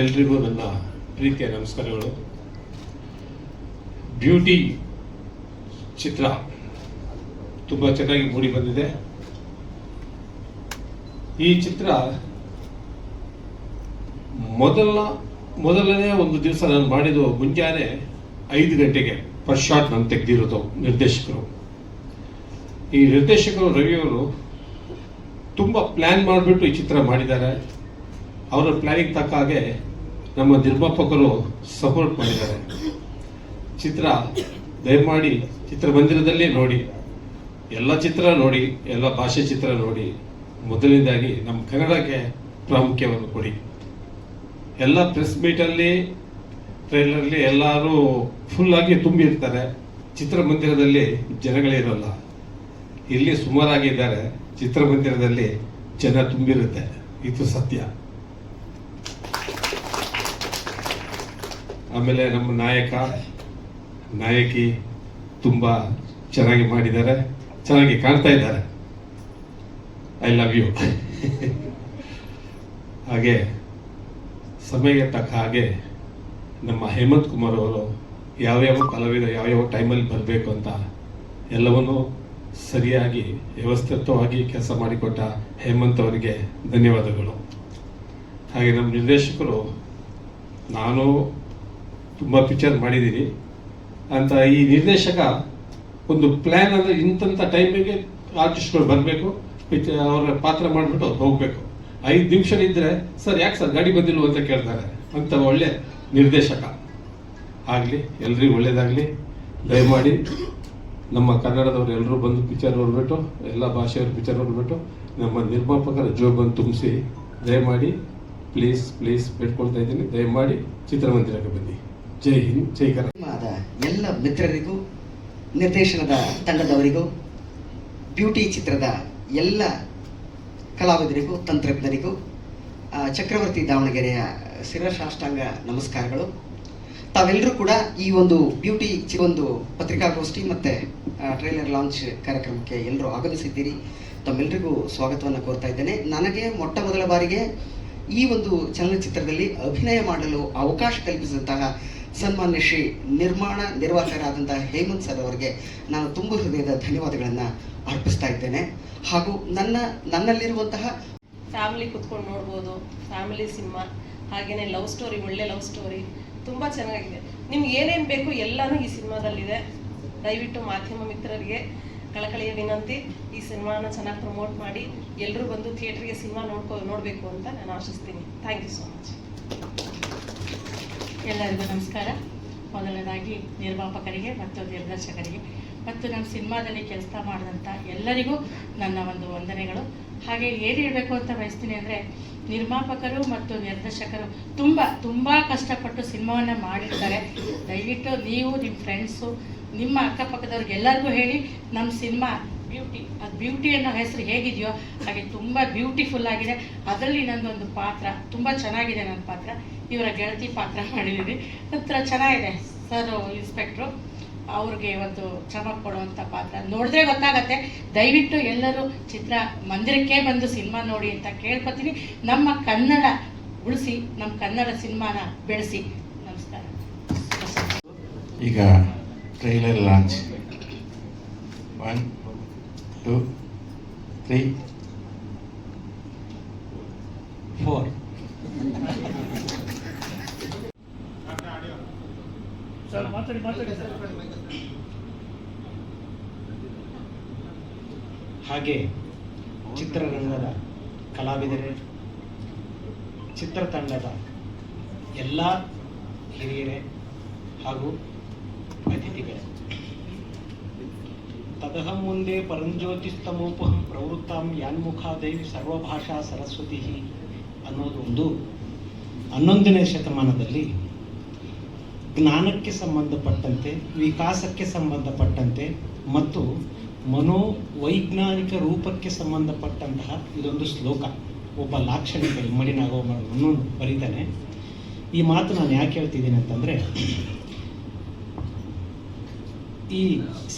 ಎಲ್ರಿಗೂ ನನ್ನ ಪ್ರೀತಿಯ ನಮಸ್ಕಾರಗಳು. ಬ್ಯೂಟಿ ಚಿತ್ರ ತುಂಬ ಚೆನ್ನಾಗಿ ಮೂಡಿ ಬಂದಿದೆ. ಈ ಚಿತ್ರ ಮೊದಲನೇ ಒಂದು ದಿವಸ ನಾನು ಮಾಡಿದ್ದು ಮುಂಜಾನೆ 5 ಗಂಟೆಗೆ ಫಸ್ಟ್ ಶಾಟ್ ನಾನು ತೆಗೆದಿರೋದು ನಿರ್ದೇಶಕರು. ಈ ನಿರ್ದೇಶಕರು ರವಿಯವರು ತುಂಬ ಪ್ಲ್ಯಾನ್ ಮಾಡಿಬಿಟ್ಟು ಈ ಚಿತ್ರ ಮಾಡಿದ್ದಾರೆ. ಅವರ ಪ್ಲ್ಯಾನಿಂಗ್ ತಕ್ಕ ಹಾಗೆ ನಮ್ಮ ನಿರ್ಮಾಪಕರು ಸಪೋರ್ಟ್ ಮಾಡಿದ್ದಾರೆ. ಚಿತ್ರ ದಯಮಾಡಿ ಚಿತ್ರಮಂದಿರದಲ್ಲೇ ನೋಡಿ, ಎಲ್ಲ ಚಿತ್ರ ನೋಡಿ, ಎಲ್ಲ ಭಾಷೆ ಚಿತ್ರ ನೋಡಿ. ಮೊದಲನೇದಾಗಿ ನಮ್ಮ ಕನ್ನಡಕ್ಕೆ ಪ್ರಾಮುಖ್ಯವನ್ನು ಕೊಡಿ. ಎಲ್ಲ ಪ್ರೆಸ್ ಮೀಟಲ್ಲಿ ಟ್ರೈಲರ್ಲಿ ಎಲ್ಲರೂ ಫುಲ್ಲಾಗಿ ತುಂಬಿರ್ತಾರೆ. ಚಿತ್ರಮಂದಿರದಲ್ಲಿ ಜನಗಳಿರಲ್ಲ. ಇಲ್ಲಿ ಸುಮಾರಾಗಿದ್ದಾರೆ, ಚಿತ್ರಮಂದಿರದಲ್ಲಿ ಜನ ತುಂಬಿರುತ್ತೆ. ಇದು ಸತ್ಯ. ಆಮೇಲೆ ನಮ್ಮ ನಾಯಕಿ ತುಂಬ ಚೆನ್ನಾಗಿ ಮಾಡಿದ್ದಾರೆ, ಚೆನ್ನಾಗಿ ಕಾಣ್ತಾ ಇದ್ದಾರೆ. I love you. ಹಾಗೆ ಸಮಯಕ್ಕೆ ತಕ್ಕ ಹಾಗೆ ನಮ್ಮ ಹೇಮಂತ್ ಕುಮಾರ್ ಅವರು ಯಾವ್ಯಾವ ಕಲಾವಿದ ಯಾವ್ಯಾವ ಟೈಮಲ್ಲಿ ಬರಬೇಕು ಅಂತ ಎಲ್ಲವನ್ನೂ ಸರಿಯಾಗಿ ವ್ಯವಸ್ಥಿತವಾಗಿ ಕೆಲಸ ಮಾಡಿಕೊಟ್ಟ ಹೇಮಂತ್ ಅವರಿಗೆ ಧನ್ಯವಾದಗಳು. ಹಾಗೆ ನಮ್ಮ ನಿರ್ದೇಶಕರು, ನಾನು ತುಂಬ ಪಿಕ್ಚರ್ ಮಾಡಿದ್ದೀನಿ ಅಂತ ಈ ನಿರ್ದೇಶಕ ಒಂದು ಪ್ಲ್ಯಾನ್ ಅಂದರೆ ಇಂಥ ಟೈಮಿಗೆ ಆರ್ಟಿಸ್ಟ್ಗಳು ಬರಬೇಕು, ಅವರ ಪಾತ್ರ ಮಾಡಿಬಿಟ್ಟು ಹೋಗಬೇಕು. 5 ನಿಮಿಷ ಇದ್ದರೆ ಸರ್ ಯಾಕೆ ಸರ್ ಗಾಡಿ ಬಂದಿಲ್ವ ಅಂತ ಕೇಳ್ತಾರೆ. ಅಂತ ಒಳ್ಳೆ ನಿರ್ದೇಶಕ ಆಗಲಿ, ಎಲ್ರಿಗೂ ಒಳ್ಳೇದಾಗಲಿ. ದಯಮಾಡಿ ನಮ್ಮ ಕನ್ನಡದವ್ರು ಎಲ್ಲರೂ ಬಂದು ಪಿಕ್ಚರ್ ನೋಡ್ಬಿಟ್ಟು, ಎಲ್ಲ ಭಾಷೆಯವ್ರ ಪಿಕ್ಚರ್ ನೋಡ್ಬಿಟ್ಟು ನಮ್ಮ ನಿರ್ಮಾಪಕರ ಜೋಬನ್ನು ತುಂಬಿಸಿ ದಯಮಾಡಿ ಪ್ಲೀಸ್ ಬೇಡ್ಕೊಳ್ತಾ ಇದ್ದೀನಿ. ದಯಮಾಡಿ ಚಿತ್ರಮಂದಿರಕ್ಕೆ ಬನ್ನಿ. ಜೈ ಹಿಂದ್, ಜೈ ಕರ್ನಾಟಕ. ಎಲ್ಲ ಮಿತ್ರರಿಗೂ, ನಿರ್ದೇಶನದ ತಂಡದವರಿಗೂ, ಬ್ಯೂಟಿ ಚಿತ್ರದ ಎಲ್ಲ ಕಲಾವಿದರಿಗೂ, ತಂತ್ರಜ್ಞರಿಗೂ ಚಕ್ರವರ್ತಿ ದಾವಣಗೆರೆಯ ಶಿರಸಾಷ್ಟಾಂಗ ನಮಸ್ಕಾರಗಳು. ತಾವೆಲ್ಲರೂ ಕೂಡ ಈ ಒಂದು ಬ್ಯೂಟಿ ಒಂದು ಪತ್ರಿಕಾಗೋಷ್ಠಿ ಮತ್ತು ಟ್ರೈಲರ್ ಲಾಂಚ್ ಕಾರ್ಯಕ್ರಮಕ್ಕೆ ಎಲ್ಲರೂ ಆಗಮಿಸಿದ್ದೀರಿ. ತಮ್ಮೆಲ್ಲರಿಗೂ ಸ್ವಾಗತವನ್ನು ಕೋರ್ತಾ ಇದ್ದೇನೆ. ನನಗೆ ಮೊಟ್ಟ ಮೊದಲ ಬಾರಿಗೆ ಈ ಒಂದು ಚಲನಚಿತ್ರದಲ್ಲಿ ಅಭಿನಯ ಮಾಡಲು ಅವಕಾಶ ಕಲ್ಪಿಸಿದಂತಹ ಸನ್ಮಾನ್ಯ ಶ್ರೀ ನಿರ್ವಾಹಕರಾದಂತಹ ಹೇಮಂತ್ ಸರ್ ಅವರಿಗೆ ನಾನು ತುಂಬ ಹೃದಯದ ಧನ್ಯವಾದಗಳನ್ನು ಅರ್ಪಿಸ್ತಾ ಇದ್ದೇನೆ. ಹಾಗೂ ನನ್ನಲ್ಲಿರುವಂತಹ ಫ್ಯಾಮಿಲಿ ಕುತ್ಕೊಂಡು ನೋಡ್ಬೋದು, ಫ್ಯಾಮಿಲಿ ಸಿನಿಮಾ, ಹಾಗೆಯೇ ಲವ್ ಸ್ಟೋರಿ, ಒಳ್ಳೆ ಲವ್ ಸ್ಟೋರಿ ತುಂಬ ಚೆನ್ನಾಗಿದೆ. ನಿಮ್ಗೆ ಏನೇನು ಬೇಕು ಎಲ್ಲನೂ ಈ ಸಿನಿಮಾದಲ್ಲಿದೆ. ದಯವಿಟ್ಟು ಮಾಧ್ಯಮ ಮಿತ್ರರಿಗೆ ಕಳಕಳಿಯ ವಿನಂತಿ, ಈ ಸಿನಿಮಾನ ಚೆನ್ನಾಗಿ ಪ್ರಮೋಟ್ ಮಾಡಿ ಎಲ್ಲರೂ ಬಂದು ಥಿಯೇಟ್ರಿಗೆ ಸಿನಿಮಾ ನೋಡಬೇಕು ಅಂತ ನಾನು ಆಶಿಸ್ತೀನಿ. Thank you so much. ಎಲ್ಲರಿಗೂ ನಮಸ್ಕಾರ. ಮೊದಲನೇದಾಗಿ ನಿರ್ಮಾಪಕರಿಗೆ ಮತ್ತು ನಿರ್ದೇಶಕರಿಗೆ ಮತ್ತು ನಮ್ಮ ಸಿನಿಮಾದಲ್ಲಿ ಕೆಲಸ ಮಾಡಿದಂಥ ಎಲ್ಲರಿಗೂ ನನ್ನ ಒಂದು ವಂದನೆಗಳು. ಹಾಗೆ ಏನು ಹೇಳಬೇಕು ಅಂತ ಬಯಸ್ತೀನಿ ಅಂದರೆ, ನಿರ್ಮಾಪಕರು ಮತ್ತು ನಿರ್ದೇಶಕರು ತುಂಬ ಕಷ್ಟಪಟ್ಟು ಸಿನಿಮಾವನ್ನು ಮಾಡಿರ್ತಾರೆ. ದಯವಿಟ್ಟು ನೀವು, ನಿಮ್ಮ ಫ್ರೆಂಡ್ಸು, ನಿಮ್ಮ ಅಕ್ಕಪಕ್ಕದವ್ರಿಗೆ ಎಲ್ಲರಿಗೂ ಹೇಳಿ ನಮ್ಮ ಸಿನಿಮಾ ಬ್ಯೂಟಿ ಅನ್ನೋ ಹೆಸರು ಹೇಗಿದೆಯೋ ಹಾಗೆ ತುಂಬ ಬ್ಯೂಟಿಫುಲ್ ಆಗಿದೆ. ಅದರಲ್ಲಿ ನನ್ನದೊಂದು ಪಾತ್ರ ತುಂಬ ಚೆನ್ನಾಗಿದೆ. ನನ್ನ ಪಾತ್ರ ಇವರ ಗೆಳತಿ ಪಾತ್ರ ಮಾಡಿದ್ದೀನಿ. ನಂತರ ಚೆನ್ನಾಗಿದೆ. ಸರ್ ಇನ್ಸ್ಪೆಕ್ಟ್ರು ಅವ್ರಿಗೆ ಒಂದು ಚಮಕ್ ಕೊಡುವಂಥ ಪಾತ್ರ. ನೋಡಿದ್ರೆ ಗೊತ್ತಾಗತ್ತೆ. ದಯವಿಟ್ಟು ಎಲ್ಲರೂ ಚಿತ್ರ ಮಂದಿರಕ್ಕೆ ಬಂದು ಸಿನಿಮಾ ನೋಡಿ ಅಂತ ಕೇಳ್ಕೊತೀನಿ. ನಮ್ಮ ಕನ್ನಡ ಉಳಿಸಿ, ನಮ್ಮ ಕನ್ನಡ ಸಿನಿಮಾನ ಬೆಳೆಸಿ. ನಮಸ್ಕಾರ. ಈಗ ಟ್ರೈಲರ್ ಲಾಂಚ್ 1 2 3 4. ಹಾಗೆ ಚಿತ್ರರಂಗದ ಕಲಾವಿದರೆ, ಚಿತ್ರತಂಡದ ಎಲ್ಲ ಹಿರಿಯರೇ ಹಾಗೂ ಅತಿಥಿಗಳೇ, ತದಹಂ ಮುಂದೆ ಪರಂಜ್ಯೋತಿಸ್ತಮೋಪಹಂ ಪ್ರವೃತ್ತಾಂ ಯಾನ್ಮುಖಾದೇವಿ ಸರ್ವಭಾಷಾ ಸರಸ್ವತಿ ಅನ್ನೋದು ಒಂದು 11ನೇ ಶತಮಾನದಲ್ಲಿ ಜ್ಞಾನಕ್ಕೆ ಸಂಬಂಧಪಟ್ಟಂತೆ, ವಿಕಾಸಕ್ಕೆ ಸಂಬಂಧಪಟ್ಟಂತೆ ಮತ್ತು ಮನೋವೈಜ್ಞಾನಿಕ ರೂಪಕ್ಕೆ ಸಂಬಂಧಪಟ್ಟಂತಹ ಇದೊಂದು ಶ್ಲೋಕ. ಒಬ್ಬ ಲಾಕ್ಷಣಿಕ ಇಮ್ಮಡಿ ನಾಗಮ್ಮನನ್ನು ಬರೀತಾನೆ. ಈ ಮಾತು ನಾನು ಯಾಕೆ ಹೇಳ್ತಿದ್ದೀನಿ ಅಂತಂದರೆ, ಈ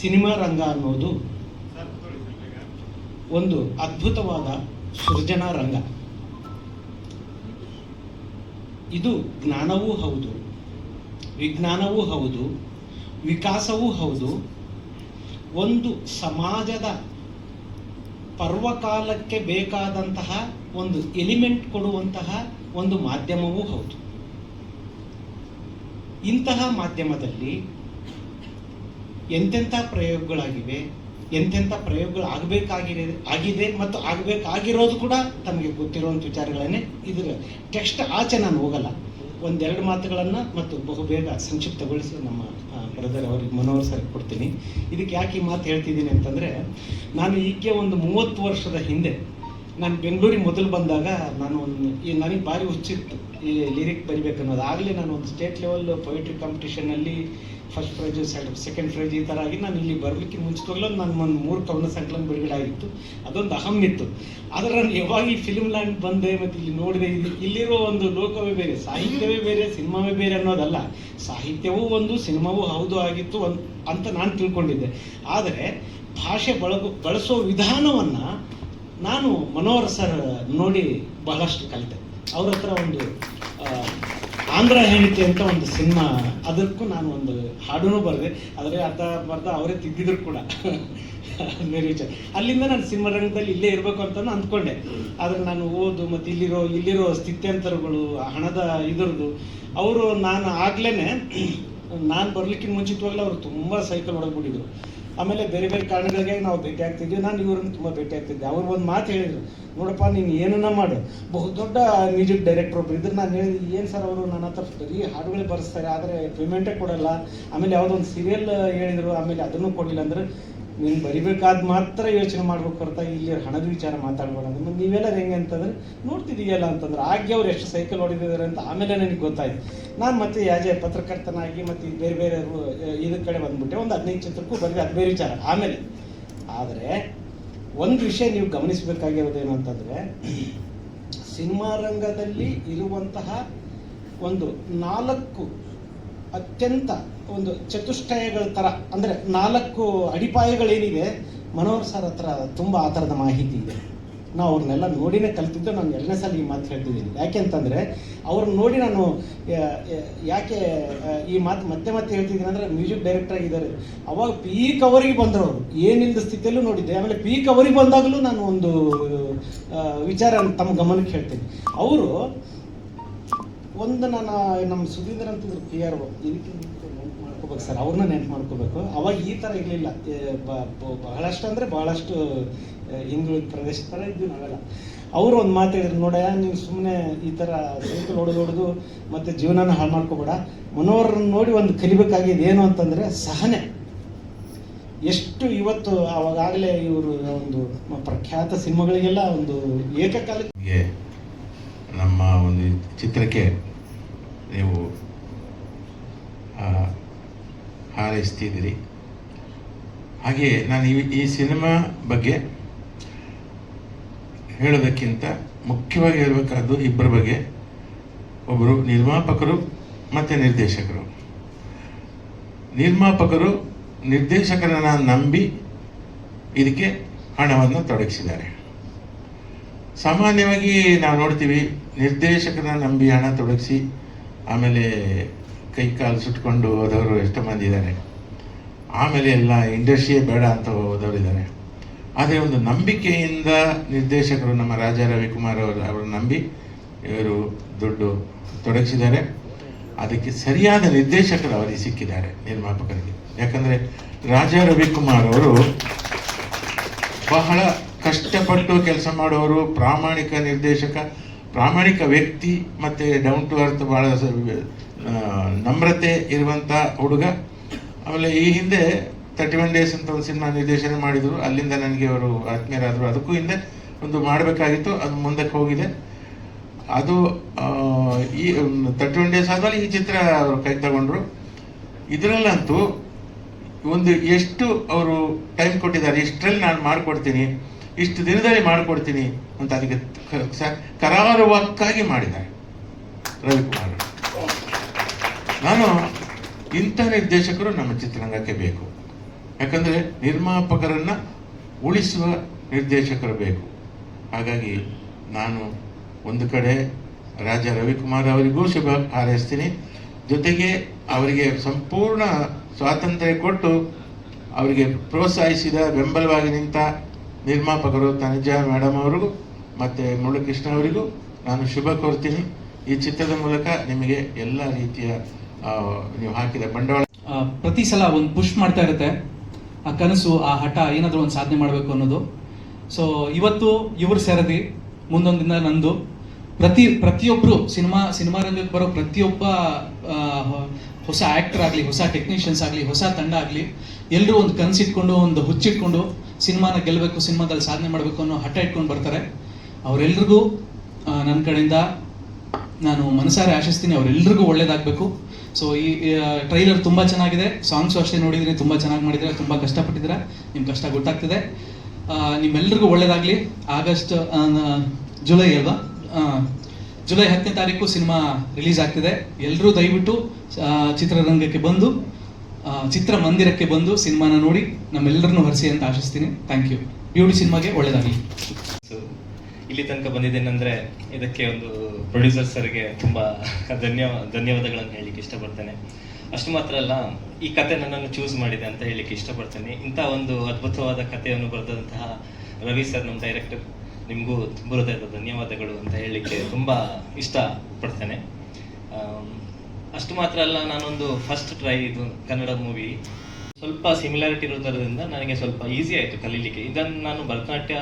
ಸಿನಿಮಾ ರಂಗ ಅನ್ನೋದು ಒಂದು ಅದ್ಭುತವಾದ ಸೃಜನಾ ರಂಗ. ಇದು ಜ್ಞಾನವೂ ಹೌದು, ವಿಜ್ಞಾನವೂ ಹೌದು, ವಿಕಾಸವೂ ಹೌದು, ಒಂದು ಸಮಾಜದ ಪರ್ವಕಾಲಕ್ಕೆ ಬೇಕಾದಂತಹ ಒಂದು ಎಲಿಮೆಂಟ್ ಕೊಡುವಂತಹ ಒಂದು ಮಾಧ್ಯಮವೂ ಹೌದು. ಇಂತಹ ಮಾಧ್ಯಮದಲ್ಲಿ ಎಂತೆಂಥ ಪ್ರಯೋಗಗಳಾಗಿವೆ, ಎಂತೆಂಥ ಪ್ರಯೋಗಗಳು ಆಗಿದೆ ಮತ್ತು ಆಗಬೇಕಾಗಿರೋದು ಕೂಡ ತಮಗೆ ಗೊತ್ತಿರುವಂಥ ವಿಚಾರಗಳನ್ನೇ. ಇದರ ಟೆಕ್ಸ್ಟ್ ಆಚೆ ನಾನು ಹೋಗಲ್ಲ, ಒಂದೆರಡು ಮಾತುಗಳನ್ನು ಮತ್ತು ಬಹುಬೇಗ ಸಂಕ್ಷಿಪ್ತಗೊಳಿಸಿ ನಮ್ಮ ಬ್ರದರ್ ಅವ್ರಿಗೆ ಮನೋಹರ್ ಸರ್ ಕೊಡ್ತೀನಿ. ಇದಕ್ಕೆ ಯಾಕೆ ಈ ಮಾತು ಹೇಳ್ತಿದ್ದೀನಿ ಅಂತಂದರೆ, ನಾನು ಈಕೆ ಒಂದು 30 ವರ್ಷದ ಹಿಂದೆ ನಾನು ಬೆಂಗಳೂರಿಗೆ ಮೊದಲು ಬಂದಾಗ ನನಗೆ ಭಾರಿ ಹುಚ್ಚಿತ್ತು ಈ ಲಿರಿಕ್ ಬರಿಬೇಕನ್ನೋದು. ಆಗಲೇ ನಾನು ಒಂದು ಸ್ಟೇಟ್ ಲೆವೆಲ್ ಪೊಯಿಟ್ರಿ ಕಾಂಪಿಟೇಷನಲ್ಲಿ ಫಸ್ಟ್ ಪ್ರೈಜು, ಸೆಕೆಂಡ್ ಪ್ರೈಜ್ ಈ ಥರ ಆಗಿ ನಾನು ಇಲ್ಲಿ ಬರಲಿಕ್ಕೆ ಮುಂಚಿತವಾಗಲೂ ನಾನು ಒಂದು 3 ಕವನ ಸಂಕಲನ ಬಿಡುಗಡೆ ಆಗಿತ್ತು. ಅದೊಂದು ಅಹಂ ಇತ್ತು. ಆದರೆ ನಾನು ಯಾವಾಗ ಈ ಫಿಲ್ಮ್ ಲ್ಯಾಂಡ್ ಬಂದೆ ಮತ್ತು ಇಲ್ಲಿ ನೋಡಿದೆ, ಇಲ್ಲಿರೋ ಒಂದು ಲೋಕವೇ ಬೇರೆ, ಸಾಹಿತ್ಯವೇ ಬೇರೆ, ಸಿನಿಮಾವೇ ಬೇರೆ ಅನ್ನೋದಲ್ಲ. ಸಾಹಿತ್ಯವೂ ಒಂದು, ಸಿನಿಮಾವೂ ಹೌದು ಆಗಿತ್ತು ಅಂತ ನಾನು ತಿಳ್ಕೊಂಡಿದ್ದೆ. ಆದರೆ ಭಾಷೆ ಬಳಸೋ ವಿಧಾನವನ್ನು ನಾನು ಮನೋಹರ್ ಸರ್ ನೋಡಿ ಬಹಳಷ್ಟು ಕಲಿತೆ. ಅವ್ರ ಹತ್ರ ಒಂದು ಆಂಧ್ರ ಹೆಂಡತಿ ಅಂತ ಒಂದು ಸಿನಿಮಾ, ಅದಕ್ಕೂ ನಾನು ಒಂದು ಹಾಡೂ ಬರೆದೆ. ಆದರೆ ಅರ್ಧ ಅವರೇ ತಿದ್ದಿದ್ರು ಕೂಡ ಬೇರೆ ವಿಚಾರ. ಅಲ್ಲಿಂದ ನಾನು ಸಿನಿಮಾ ರಂಗದಲ್ಲಿ ಇಲ್ಲೇ ಇರಬೇಕು ಅಂತ ಅಂದ್ಕೊಂಡೆ. ಆದರೆ ನಾನು ಓದು ಮತ್ತು ಇಲ್ಲಿರೋ ಸ್ಥಿತ್ಯಂತರಗಳು, ಹಣದ ಇದರದ್ದು, ಅವರು ನಾನು ಆಗ್ಲೇ ನಾನು ಬರಲಿಕ್ಕಿಂತ ಮುಂಚಿತವಾಗಲೇ ಅವರು ತುಂಬ ಸೈಕಲ್ ಹೊಡೆದ್ಬಿಟ್ಟಿದ್ರು. ಆಮೇಲೆ ಬೇರೆ ಬೇರೆ ಕಾರಣಗಳಿಗೆ ನಾವು ಭೇಟಿ ಆಗ್ತಿದ್ವಿ. ನಾನು ಇವ್ರನ್ನ ತುಂಬ ಭೇಟಿ ಆಗ್ತಿದ್ದೆ. ಅವ್ರು ಒಂದು ಮಾತು ಹೇಳಿದರು, ನೋಡಪ್ಪ ನೀನು ಏನನ್ನ ಮಾಡು, ಬಹುದೊಡ್ಡ ಮ್ಯೂಸಿಕ್ ಡೈರೆಕ್ಟರ್ ಒಬ್ರು ಇದ್ರೆ. ನಾನು ಹೇಳಿದೆ, ಏನು ಸರ್ ಅವರು ನನ್ನ ಹತ್ರ ಬರೀ ಹಾಡುಗಳೇ ಬರೆಸ್ತಾರೆ, ಆದರೆ ಪೇಮೆಂಟೇ ಕೊಡಲ್ಲ. ಆಮೇಲೆ ಯಾವುದೋ ಒಂದು ಸೀರಿಯಲ್ ಹೇಳಿದರು, ಆಮೇಲೆ ಅದನ್ನು ಕೊಡಲಿಲ್ಲ. ಅಂದರೆ ನೀನು ಬರಿಬೇಕಾದ ಮಾತ್ರ ಯೋಚನೆ ಮಾಡ್ಬೇಕು ಹೊರತಾಗಿ ಇಲ್ಲಿ ಹಣದ ವಿಚಾರ ಮಾತಾಡ್ಬೇಡ ಅಂದ್ರೆ. ನೀವೆಲ್ಲ ಹೆಂಗೆ ಅಂತಂದರೆ ನೋಡ್ತಿದ್ದೀಯಲ್ಲ ಅಂತಂದ್ರೆ, ಆಗಿ ಅವ್ರು ಎಷ್ಟು ಸೈಕಲ್ ಹೊಡಿತಿದ್ದಾರೆ ಅಂತ ಆಮೇಲೆ ನನಗೆ ಗೊತ್ತಾಯ್ತು. ನಾನು ಮತ್ತೆ ಯಾಜೆ ಪತ್ರಕರ್ತನಾಗಿ ಮತ್ತು ಬೇರೆ ಬೇರೆ ಇದ್ರ ಕಡೆ ಬಂದ್ಬಿಟ್ಟೆ. ಒಂದು 15 ಚಿತ್ರಕ್ಕೂ ಬರೀ ಅದು ಬೇರೆ ವಿಚಾರ ಆಮೇಲೆ. ಆದರೆ ಒಂದು ವಿಷಯ ನೀವು ಗಮನಿಸಬೇಕಾಗಿರೋದೇನು ಅಂತಂದರೆ, ಸಿನಿಮಾ ರಂಗದಲ್ಲಿ ಇರುವಂತಹ ಒಂದು 4 ಅತ್ಯಂತ ಒಂದು ಚತುಷ್ಟಯಗಳ ಥರ, ಅಂದರೆ 4 ಅಡಿಪಾಯಗಳೇನಿದೆ, ಮನೋಹರ್ ಸರ್ ಹತ್ರ ತುಂಬ ಆ ಥರದ ಮಾಹಿತಿ ಇದೆ. ನಾವು ಅವ್ರನ್ನೆಲ್ಲ ನೋಡಿನೇ ಕಲ್ತಿದ್ದು. ನಾನು 2ನೇ ಸಲ ಈ ಮಾತು ಹೇಳ್ತಿದ್ದೀನಿ. ಯಾಕೆ ಅಂತಂದರೆ, ಅವ್ರನ್ನ ನೋಡಿ ನಾನು ಯಾಕೆ ಈ ಮಾತು ಮತ್ತೆ ಹೇಳ್ತಿದ್ದೀನಿ ಅಂದರೆ, ಮ್ಯೂಸಿಕ್ ಡೈರೆಕ್ಟರ್ ಆಗಿದ್ದಾರೆ. ಅವಾಗ ಪೀಕ್ ಅವರಿಗೆ ಬಂದರು ಅವರು, ಏನಿಲ್ಲದ ಸ್ಥಿತಿಯಲ್ಲೂ ನೋಡಿದ್ದೆ. ಆಮೇಲೆ ಪೀಕ್ ಅವರಿಗೆ ಬಂದಾಗಲೂ ನಾನು ಒಂದು ವಿಚಾರ ತಮ್ಮ ಗಮನಕ್ಕೆ ಹೇಳ್ತೀನಿ. ಅವರು ಒಂದು ನಮ್ಮ ಸುಧೀಂದ್ರ ಅಂತಿದ್ರು PR, ಇದಕ್ಕೆ ನೆನ್ಪು ಮಾಡ್ಕೋಬೇಕು ಸರ್, ಅವ್ರನ್ನ ನೆನ್ಪು ಮಾಡ್ಕೋಬೇಕು. ಅವಾಗ ಈ ಥರ ಇರಲಿಲ್ಲ. ಬಹಳಷ್ಟು ಅಂದರೆ ಬಹಳಷ್ಟು ಹಿಂದುಳಿದ ಪ್ರದೇಶ ಥರ ಇದ್ವಿ ನಾವೆಲ್ಲ. ಅವರು ಒಂದು ಮಾತು ಹೇಳಿದ್ರು, ನೋಡಯ್ಯ ನೀವು ಸುಮ್ಮನೆ ಈ ಥರ ಸೈಕಲ್ ಹೊಡೆದು ಮತ್ತು ಜೀವನನ ಹಾಳು ಮಾಡ್ಕೋಬೇಡ. ಮನೋಹರನ್ನ ನೋಡಿ ಒಂದು ಕಲಿಬೇಕಾಗಿದೆ ಏನು ಅಂತಂದರೆ ಸಹನೆ. ಎಷ್ಟು ಇವತ್ತು ಅವಾಗಲೇ ಇವರು ಒಂದು ಪ್ರಖ್ಯಾತ ಸಿನಿಮಾಗಳಿಗೆಲ್ಲ ಒಂದು ಏಕಕಾಲಕ್ಕೆ ನಮ್ಮ ಒಂದು ಚಿತ್ರಕ್ಕೆ ನೀವು ಹಾರೈಸ್ತಿದ್ದೀರಿ. ಹಾಗೆ ನಾನು ಈ ಸಿನಿಮಾ ಬಗ್ಗೆ ಹೇಳೋದಕ್ಕಿಂತ ಮುಖ್ಯವಾಗಿ ಹೇಳಬೇಕಾದ್ದು ಇಬ್ಬರ ಬಗ್ಗೆ. ಒಬ್ಬರು ನಿರ್ಮಾಪಕರು ಮತ್ತು ನಿರ್ದೇಶಕರು. ನಿರ್ಮಾಪಕರು ನಿರ್ದೇಶಕರನ್ನು ನಂಬಿ ಇದಕ್ಕೆ ಹಣವನ್ನು ತೊಡಗಿಸಿದ್ದಾರೆ. ಸಾಮಾನ್ಯವಾಗಿ ನಾವು ನೋಡ್ತೀವಿ, ನಿರ್ದೇಶಕರನ್ನ ನಂಬಿ ಹಣ ತೊಡಗಿಸಿ ಆಮೇಲೆ ಕೈ ಕಾಲು ಸುಟ್ಕೊಂಡು ಹೋದವರು ಎಷ್ಟೋ ಮಂದಿ ಇದ್ದಾರೆ. ಆಮೇಲೆ ಎಲ್ಲ ಇಂಡಸ್ಟ್ರಿಯೇ ಬೇಡ ಅಂತ ಹೋದವರಿದ್ದಾರೆ. ಆದರೆ ಒಂದು ನಂಬಿಕೆಯಿಂದ ನಿರ್ದೇಶಕರು, ನಮ್ಮ ರಾಜಾ ರವಿಕುಮಾರ್ ಅವರು ನಂಬಿ ಇವರು ದುಡ್ಡು ತೊಡಗಿಸಿದ್ದಾರೆ. ಅದಕ್ಕೆ ಸರಿಯಾದ ನಿರ್ದೇಶಕರು ಅವರಿಗೆ ಸಿಕ್ಕಿದ್ದಾರೆ, ನಿರ್ಮಾಪಕರಿಗೆ. ಯಾಕಂದರೆ ರಾಜಾ ರವಿಕುಮಾರ್ ಅವರು ಬಹಳ ಕಷ್ಟಪಟ್ಟು ಕೆಲಸ ಮಾಡೋರು, ಪ್ರಾಮಾಣಿಕ ನಿರ್ದೇಶಕ, ಪ್ರಾಮಾಣಿಕ ವ್ಯಕ್ತಿ, ಮತ್ತು ಡೌನ್ ಟು ಅರ್ತ್, ಭಾಳ ನಮ್ರತೆ ಇರುವಂಥ ಹುಡುಗ. ಆಮೇಲೆ ಈ ಹಿಂದೆ 31 ಡೇಸ್ ಅಂತ ಒಂದು ಸಿನಿಮಾ ನಿರ್ದೇಶನ ಮಾಡಿದರು. ಅಲ್ಲಿಂದ ನನಗೆ ಅವರು ಆತ್ಮೀಯರಾದರು. ಅದಕ್ಕೂ ಹಿಂದೆ ಒಂದು ಮಾಡಬೇಕಾಗಿತ್ತು, ಅದು ಮುಂದಕ್ಕೆ ಹೋಗಿದೆ. ಅದು ಈ 31 ಡೇಸ್ ಆದಮೇಲೆ ಈ ಚಿತ್ರ ಅವರು ಕೈ ತಗೊಂಡ್ರು. ಇದರಲ್ಲಂತೂ ಒಂದು ಎಷ್ಟು ಅವರು ಟೈಮ್ ಕೊಟ್ಟಿದ್ದಾರೆ, ಇಷ್ಟರಲ್ಲಿ ನಾನು ಮಾಡಿಕೊಡ್ತೀನಿ, ಇಷ್ಟು ದಿನದಲ್ಲಿ ಮಾಡಿಕೊಡ್ತೀನಿ ಅಂತ ಅದಕ್ಕೆ ಕರಾರುವಕ್ಕಾಗಿ ಮಾಡಿದ್ದಾರೆ ರವಿಕುಮಾರ್. ನಾನು ಇಂಥ ನಿರ್ದೇಶಕರು ನಮ್ಮ ಚಿತ್ರರಂಗಕ್ಕೆ ಬೇಕು. ಯಾಕಂದರೆ ನಿರ್ಮಾಪಕರನ್ನು ಉಳಿಸುವ ನಿರ್ದೇಶಕರು ಬೇಕು. ಹಾಗಾಗಿ ನಾನು ಒಂದು ಕಡೆ ರಾಜಾ ರವಿಕುಮಾರ್ ಅವರಿಗೂ ಶುಭ ಹಾರೈಸ್ತೀನಿ. ಜೊತೆಗೆ ಅವರಿಗೆ ಸಂಪೂರ್ಣ ಸ್ವಾತಂತ್ರ್ಯ ಕೊಟ್ಟು ಅವರಿಗೆ ಪ್ರೋತ್ಸಾಹಿಸಿದ, ಬೆಂಬಲವಾಗಿ ನಿಂತ ನಿರ್ಮಾಪಕರು ತನುಜಾ ಮೇಡಮ್ ಅವರಿಗೂ ಮತ್ತು ಮುರಳೀಕೃಷ್ಣ ಅವರಿಗೂ ನಾನು ಶುಭ ಕೋರ್ತೀನಿ. ಈ ಚಿತ್ರದ ಮೂಲಕ ನಿಮಗೆ ಎಲ್ಲ ರೀತಿಯ ನೀವು ಹಾಕಿದ ಬಂಡವಾಳ ಪ್ರತಿ ಸಲ ಒಂದು ಪುಷ್ ಮಾಡ್ತಾ ಇರುತ್ತೆ, ಆ ಕನಸು, ಆ ಹಠ, ಏನಾದರೂ ಒಂದು ಸಾಧನೆ ಮಾಡಬೇಕು ಅನ್ನೋದು. ಸೊ ಇವತ್ತು ಇವ್ರು ಸೇರದಿ, ಮುಂದೊಂದು ದಿನ ನಂದು. ಪ್ರತಿಯೊಬ್ಬರು ಸಿನಿಮಾ ರಂಗಕ್ಕೆ ಬರೋ ಪ್ರತಿಯೊಬ್ಬ ಹೊಸ ಆ್ಯಕ್ಟರ್ ಆಗಲಿ, ಹೊಸ ಟೆಕ್ನಿಷಿಯನ್ಸ್ ಆಗಲಿ, ಹೊಸ ತಂಡ ಆಗಲಿ, ಎಲ್ಲರೂ ಒಂದು ಕನಸಿಟ್ಕೊಂಡು, ಒಂದು ಹುಚ್ಚಿಟ್ಕೊಂಡು ಸಿನಿಮಾನ ಗೆಲ್ಲಬೇಕು, ಸಿನಿಮಾದಲ್ಲಿ ಸಾಧನೆ ಮಾಡಬೇಕು ಅನ್ನೋ ಹಠ ಇಟ್ಕೊಂಡು ಬರ್ತಾರೆ. ಅವರೆಲ್ರಿಗೂ ನನ್ನ ಕಡೆಯಿಂದ ನಾನು ಮನಸಾರೆ ಆಶಿಸ್ತೀನಿ, ಅವರೆಲ್ರಿಗೂ ಒಳ್ಳೇದಾಗಬೇಕು. ಸೊ ಈ ಟ್ರೈಲರ್ ತುಂಬ ಚೆನ್ನಾಗಿದೆ, ಸಾಂಗ್ಸು ಅಷ್ಟೇ ನೋಡಿದರೆ ತುಂಬ ಚೆನ್ನಾಗಿ ಮಾಡಿದರೆ, ತುಂಬ ಕಷ್ಟಪಟ್ಟಿದ್ದೀರಾ, ನಿಮ್ಮ ಕಷ್ಟ ಗೊತ್ತಾಗ್ತಿದೆ. ನಿಮ್ಮೆಲ್ರಿಗೂ ಒಳ್ಳೇದಾಗಲಿ. ಜುಲೈ ಅಲ್ವಾ, ಜುಲೈ 10ನೇ ತಾರೀಕು ಸಿನಿಮಾ ರಿಲೀಸ್ ಆಗ್ತಿದೆ. ಎಲ್ಲರೂ ದಯವಿಟ್ಟು ಚಿತ್ರರಂಗಕ್ಕೆ ಬಂದು, ಚಿತ್ರಮಂದಿರಕ್ಕೆ ಬಂದು ಸಿನಿಮಾನ ನೋಡಿ ನಮ್ಮೆಲ್ಲರನ್ನೂ ಹರಿಸಿ ಅಂತ ಆಶಿಸ್ತೀನಿ. Thank you. ಬ್ಯೂಟಿ ಸಿನಿಮಾಗೆ ಒಳ್ಳೇದಾಗಲಿ. ಇಲ್ಲಿ ತನಕ ಬಂದಿದ್ದೇನೆಂದರೆ ಇದಕ್ಕೆ ಒಂದು ಪ್ರೊಡ್ಯೂಸರ್ ಸರ್ಗೆ ತುಂಬ ಧನ್ಯವಾದಗಳನ್ನು ಹೇಳಲಿಕ್ಕೆ ಇಷ್ಟಪಡ್ತೇನೆ. ಅಷ್ಟು ಮಾತ್ರ ಅಲ್ಲ, ಈ ಕತೆ ನನ್ನನ್ನು ಚೂಸ್ ಮಾಡಿದೆ ಅಂತ ಹೇಳಲಿಕ್ಕೆ ಇಷ್ಟಪಡ್ತೇನೆ. ಇಂಥ ಒಂದು ಅದ್ಭುತವಾದ ಕಥೆಯನ್ನು ಬರೆದಂತಹ ರವಿ ಸರ್, ನಮ್ಮ ಡೈರೆಕ್ಟರ್, ನಿಮಗೂ ತುಂಬ ಹೃದಯದ ಧನ್ಯವಾದಗಳು ಅಂತ ಹೇಳಲಿಕ್ಕೆ ತುಂಬ ಇಷ್ಟಪಡ್ತೇನೆ. ಅಷ್ಟು ಮಾತ್ರ ಅಲ್ಲ, ನಾನೊಂದು ಫಸ್ಟ್ ಟ್ರೈ ಇದು ಕನ್ನಡ ಮೂವಿ, ಸ್ವಲ್ಪ ಸಿಮಿಲಾರಿಟಿ ಇರೋದರಿಂದ ನನಗೆ ಸ್ವಲ್ಪ ಈಸಿ ಆಯಿತು ಕಲೀಲಿಕ್ಕೆ. ಇದನ್ನು ನಾನು ಭರತನಾಟ್ಯ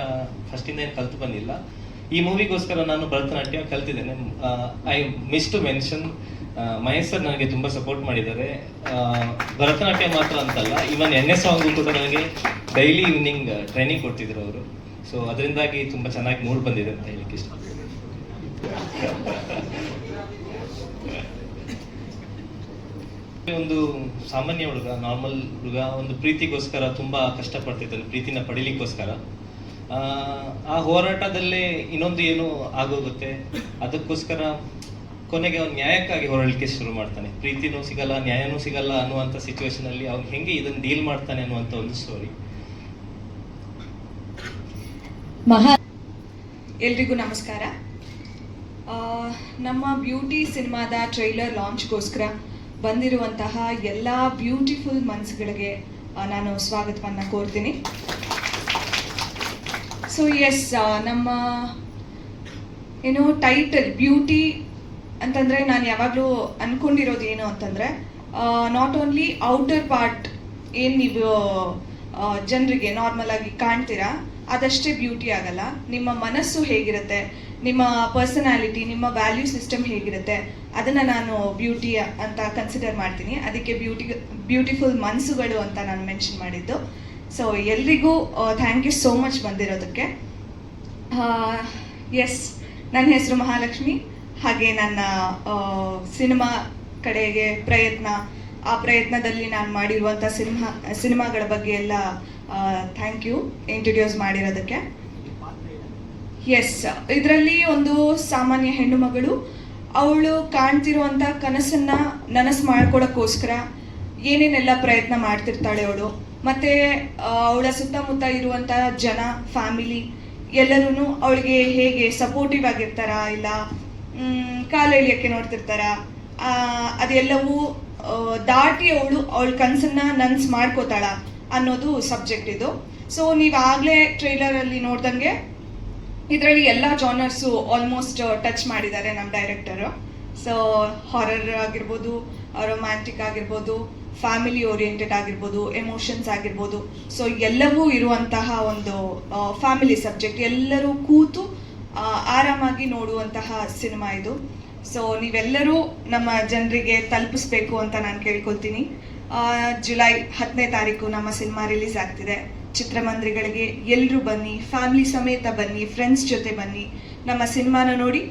ಫಸ್ಟಿಂದ ಏನು ಕಲಿತು ಬಂದಿಲ್ಲ. ಈ ಮೂವಿಗೋಸ್ಕರ ನಾನು ಭರತನಾಟ್ಯ ಕಲ್ತಿದ್ದೇನೆ. I miss to mention, Mahesh sir ನನಗೆ ತುಂಬ ಸಪೋರ್ಟ್ ಮಾಡಿದ್ದಾರೆ. ಭರತನಾಟ್ಯ ಮಾತ್ರ ಅಂತಲ್ಲ, ಈವನ್ ಎಣ್ಣೆ ಸಾಂಗು ಕೂಡ ನನಗೆ ಡೈಲಿ ಈವ್ನಿಂಗ್ ಟ್ರೈನಿಂಗ್ ಕೊಡ್ತಿದ್ರು ಅವರು. ಸೊ ಅದರಿಂದಾಗಿ ತುಂಬ ಚೆನ್ನಾಗಿ ಮೂಡ್ ಬಂದಿದೆ ಅಂತ ಹೇಳಲಿಕ್ಕೆ ಇಷ್ಟ. ಒಂದು ಸಾಮಾನ್ಯ ಹುಡುಗ, ನಾರ್ಮಲ್ ಹುಡುಗ, ಒಂದು ಪ್ರೀತಿಗೋಸ್ಕರ ತುಂಬ ಕಷ್ಟಪಡ್ತಿದ್ದಾನೆ, ಪ್ರೀತಿನ ಪಡಿಲಿಕ್ಕೋಸ್ಕರ. ಆ ಹೋರಾಟದಲ್ಲೇ ಇನ್ನೊಂದು ಏನು ಆಗೋಗುತ್ತೆ, ಅದಕ್ಕೋಸ್ಕರ ಕೊನೆಗೆ ಅವ್ನು ನ್ಯಾಯಕ್ಕಾಗಿ ಹೋರಾಡಲಿಕ್ಕೆ ಶುರು ಮಾಡ್ತಾನೆ. ಪ್ರೀತಿನೂ ಸಿಗಲ್ಲ, ನ್ಯಾಯನೂ ಸಿಗಲ್ಲ ಅನ್ನುವಂಥ ಸಿಚುವೇಶನ್ ಅಲ್ಲಿ ಅವ್ನು ಹೆಂಗೆ ಇದನ್ನು ಡೀಲ್ ಮಾಡ್ತಾನೆ ಅನ್ನುವಂಥ ಒಂದು ಸ್ಟೋರಿ. ಎಲ್ರಿಗೂ ನಮಸ್ಕಾರ. ನಮ್ಮ ಬ್ಯೂಟಿ ಸಿನಿಮಾದ ಟ್ರೈಲರ್ ಲಾಂಚ್ಗೋಸ್ಕರ ಬಂದಿರುವಂತಹ ಎಲ್ಲ ಬ್ಯೂಟಿಫುಲ್ ಮನಸ್ಸುಗಳಿಗೆ ನಾನು ಸ್ವಾಗತವನ್ನು ಕೋರ್ತೀನಿ. ಸೊ ಎಸ್, ನಮ್ಮ ಟೈಟಲ್ ಬ್ಯೂಟಿ ಅಂತಂದರೆ ನಾನು ಯಾವಾಗಲೂ ಅಂದ್ಕೊಂಡಿರೋದು ಏನು ಅಂತಂದರೆ, ನಾಟ್ ಓನ್ಲಿ ಔಟರ್ ಪಾರ್ಟ್ ಏನು ನೀವು ಜನರಿಗೆ ನಾರ್ಮಲ್ ಆಗಿ ಕಾಣ್ತೀರಾ ಅದಷ್ಟೇ ಬ್ಯೂಟಿ ಆಗಲ್ಲ. ನಿಮ್ಮ ಮನಸ್ಸು ಹೇಗಿರುತ್ತೆ, ನಿಮ್ಮ ಪರ್ಸನಾಲಿಟಿ, ನಿಮ್ಮ ವ್ಯಾಲ್ಯೂ ಸಿಸ್ಟಮ್ ಹೇಗಿರುತ್ತೆ, ಅದನ್ನು ನಾನು ಬ್ಯೂಟಿ ಅಂತ ಕನ್ಸಿಡರ್ ಮಾಡ್ತೀನಿ. ಅದಕ್ಕೆ ಬ್ಯೂಟಿಫುಲ್ ಮನಸ್ಸುಗಳು ಅಂತ ನಾನು ಮೆನ್ಷನ್ ಮಾಡಿದ್ದು. ಸೊ ಎಲ್ರಿಗೂ ಥ್ಯಾಂಕ್ ಯು ಸೋ ಮಚ್ ಬಂದಿರೋದಕ್ಕೆ. ಎಸ್, ನನ್ನ ಹೆಸರು ಮಹಾಲಕ್ಷ್ಮಿ. ಹಾಗೆ ನನ್ನ ಸಿನಿಮಾ ಕಡೆಗೆ ಆ ಪ್ರಯತ್ನದಲ್ಲಿ ನಾನು ಮಾಡಿರುವಂಥ ಸಿನಿಮಾಗಳ ಬಗ್ಗೆ ಎಲ್ಲ ಥ್ಯಾಂಕ್ ಯು ಇಂಟ್ರೊಡ್ಯೂಸ್ ಮಾಡಿರೋದಕ್ಕೆ. ಎಸ್, ಇದರಲ್ಲಿ ಒಂದು ಸಾಮಾನ್ಯ ಹೆಣ್ಣು ಮಗಳು, ಅವಳು ಕಾಣ್ತಿರುವಂಥ ಕನಸನ್ನು ನನಸು ಮಾಡ್ಕೊಳ್ಳೋಕ್ಕೋಸ್ಕರ ಏನೇನೆಲ್ಲ ಪ್ರಯತ್ನ ಮಾಡ್ತಿರ್ತಾಳೆ ಅವಳು. ಮತ್ತು ಅವಳ ಸುತ್ತಮುತ್ತ ಇರುವಂಥ ಜನ, ಫ್ಯಾಮಿಲಿ ಎಲ್ಲರೂ ಅವಳಿಗೆ ಹೇಗೆ ಸಪೋರ್ಟಿವ್ ಆಗಿರ್ತಾರಾ, ಇಲ್ಲ ಕಾಲು ಎಳಿಯೋಕ್ಕೆ ನೋಡ್ತಿರ್ತಾರ, ಅದೆಲ್ಲವೂ ದಾಟಿ ಅವಳ ಕನಸನ್ನು ನನಸು ಮಾಡ್ಕೋತಾಳ ಅನ್ನೋದು ಸಬ್ಜೆಕ್ಟ್ ಇದು. ಸೊ ನೀವಾಗಲೇ ಟ್ರೈಲರಲ್ಲಿ ನೋಡ್ದಂಗೆ ಇದರಲ್ಲಿ ಎಲ್ಲ ಜಾನರ್ಸು ಆಲ್ಮೋಸ್ಟ್ ಟಚ್ ಮಾಡಿದ್ದಾರೆ ನಮ್ಮ ಡೈರೆಕ್ಟರು. ಸೊ ಹಾರರ್ ಆಗಿರ್ಬೋದು, ರೊಮ್ಯಾಂಟಿಕ್ ಆಗಿರ್ಬೋದು, ಫ್ಯಾಮಿಲಿ ಓರಿಯೆಂಟೆಡ್ ಆಗಿರ್ಬೋದು, ಎಮೋಷನ್ಸ್ ಆಗಿರ್ಬೋದು. ಸೊ ಎಲ್ಲವೂ ಇರುವಂತಹ ಒಂದು ಫ್ಯಾಮಿಲಿ ಸಬ್ಜೆಕ್ಟ್, ಎಲ್ಲರೂ ಕೂತು ಆರಾಮಾಗಿ ನೋಡುವಂತಹ ಸಿನಿಮಾ ಇದು. ಸೊ ನೀವೆಲ್ಲರೂ ನಮ್ಮ ಜನರಿಗೆ ತಲುಪಿಸ್ಬೇಕು ಅಂತ ನಾನು ಕೇಳ್ಕೊಳ್ತೀನಿ. ಜುಲೈ 10ನೇ ತಾರೀಕು ನಮ್ಮ ಸಿನಿಮಾ ರಿಲೀಸ್ ಆಗ್ತಿದೆ. ಚಿತ್ರಮಂದಿರಗಳಿಗೆ ಎಲ್ಲರೂ ಬನ್ನಿ, ಫ್ಯಾಮಿಲಿ ಸಮೇತ ಬನ್ನಿ, ಫ್ರೆಂಡ್ಸ್ ಜೊತೆ ಬನ್ನಿ, ನಮ್ಮ ಸಿನಿಮಾನ ನೋಡಿ